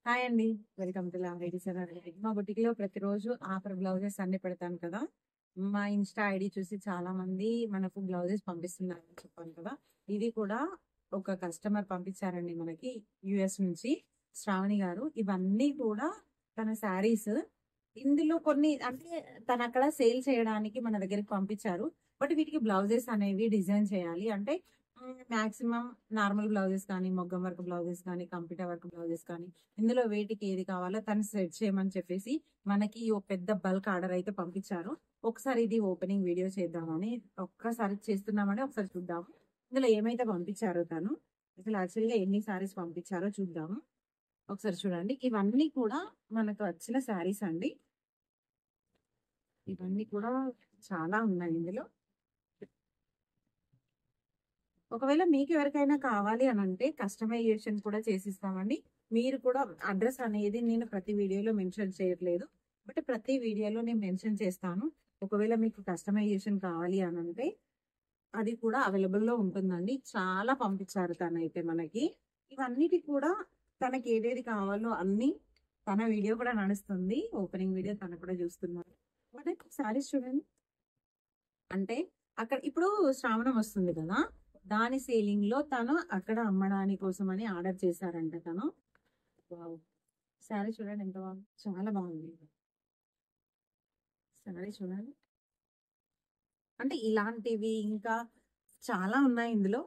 Hi అండి. Welcome to love ladies and ready. మా బుటిక్‌లో ప్రతిరోజు ఆఫర్ బ్లౌజెస్ అన్నీ పెడతాను కదా! మా ఇన్‌స్టా ఐడీ చూసి చాలా మంది మనకు బ్లౌజెస్ పంపిస్తున్నారని చెప్పాను కదా! ఇది కూడా ఒక కస్టమర్ పంపించారండి మనకి యూఎస్ నుంచి శ్రావణి గారు. ఇవన్నీ కూడా తన శారీస్. ఇందులో కొన్ని అంటే తనక్కడ సేల్ చేయడానికి మన దగ్గరికి పంపించారు. బట్ వీటికి బ్లౌజెస్ అనేవి డిజైన్ చేయాలి. అంటే మాక్సిమం నార్మల్ బ్లౌజెస్ కానీ, మగ్గం వర్క్ బ్లౌజెస్ కానీ, కంప్యూటర్ వర్క్ బ్లౌజెస్ కానీ ఇందులో వేటికి ఏది కావాలో తను సెట్ చేయమని చెప్పేసి మనకి ఒక పెద్ద బల్క్ ఆర్డర్ అయితే పంపించారు. ఒకసారి ఇది ఓపెనింగ్ వీడియో చేద్దామని ఒక్కసారి చేస్తున్నామని ఒకసారి చూద్దాము. ఇందులో ఏమైతే పంపించారో తను అసలు యాక్చువల్గా ఎన్ని శారీస్ పంపించారో చూద్దాము. ఒకసారి చూడండి. ఇవన్నీ కూడా మనకు వచ్చిన శారీస్ అండి. ఇవన్నీ కూడా చాలా ఉన్నాయి ఇందులో. ఒకవేళ మీకు ఎవరికైనా కావాలి అని అంటే కస్టమైజేషన్ కూడా చేసిస్తామండి. మీరు కూడా అడ్రస్ అనేది నేను ప్రతి వీడియోలో మెన్షన్ చేయట్లేదు. బట్ ప్రతి వీడియోలో నేను మెన్షన్ చేస్తాను. ఒకవేళ మీకు కస్టమైజేషన్ కావాలి అని అంటే అది కూడా అవైలబుల్ లో ఉంటుందండి. చాలా పంపించారు తనైతే మనకి. ఇవన్నిటి కూడా తనకి ఏదేది కావాలో అన్ని తన వీడియో కూడా నడుస్తుంది. ఓపెనింగ్ వీడియో తను కూడా చూస్తున్నారు. మనకి శారీస్ చూడండి. అంటే అక్కడ ఇప్పుడు శ్రావణం వస్తుంది కదా! దాని సేలింగ్ లో తను అక్కడ అమ్మడానికి కోసం అని ఆర్డర్ చేశారంట తను. వావ్! శారీ చూడండి ఎంత బాగుంది. చాలా బాగుంది. శారీ చూడండి. అంటే ఇలాంటివి ఇంకా చాలా ఉన్నాయి ఇందులో.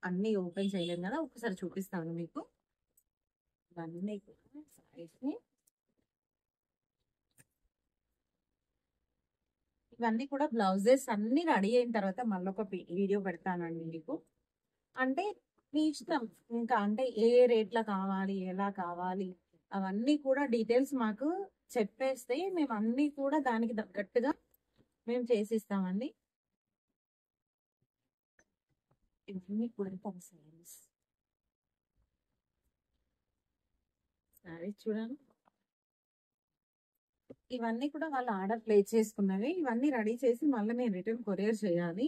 అన్ని ఓపెన్ చేయలేము కదా! ఒకసారి చూపిస్తాను మీకు. ఇవన్నీ కూడా శారీస్. ఇవన్నీ కూడా బ్లౌజెస్ అన్ని రెడీ అయిన తర్వాత మళ్ళీ ఒక వీడియో పెడతానండి మీకు. అంటే మీ ఇష్టం. ఇంకా అంటే ఏ రేట్‌లో కావాలి, ఎలా కావాలి అవన్నీ కూడా డీటెయిల్స్ మాకు చెప్పేస్తే మేము అన్నీ కూడా దానికి తగ్గట్టుగా మేము చేసిస్తామండి. ఇవన్నీ కూడా శారీస్. శారీస్ చూడండి. ఇవన్నీ కూడా వాళ్ళు ఆర్డర్ ప్లేస్ చేసుకున్నవి. ఇవన్నీ రెడీ చేసి మళ్ళీ మేము రిటర్న్ కొరియర్ చేయాలి.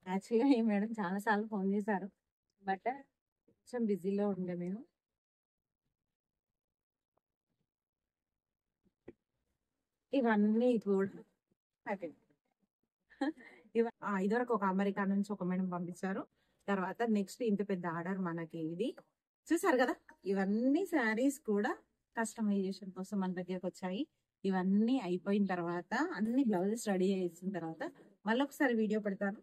యాక్చువల్‌గా ఈ మేడం చాలా సార్లు ఫోన్ చేశారు. బట్ కొంచెం బిజీలో ఉండే మేము. ఇవన్నీ కూడా అయిపోయింది. ఇదివరకు ఒక అమెరికా నుంచి ఒక మేడం పంపించారు. తర్వాత నెక్స్ట్ ఇంత పెద్ద ఆర్డర్ మనకి ఇది. చూసారు కదా! ఇవన్నీ శారీస్ కూడా కస్టమైజేషన్ కోసం మన దగ్గరకు వచ్చాయి. ఇవన్నీ అయిపోయిన తర్వాత అన్ని బ్లౌజెస్ రెడీ చేసిన తర్వాత మళ్ళొకసారి వీడియో పెడతాను.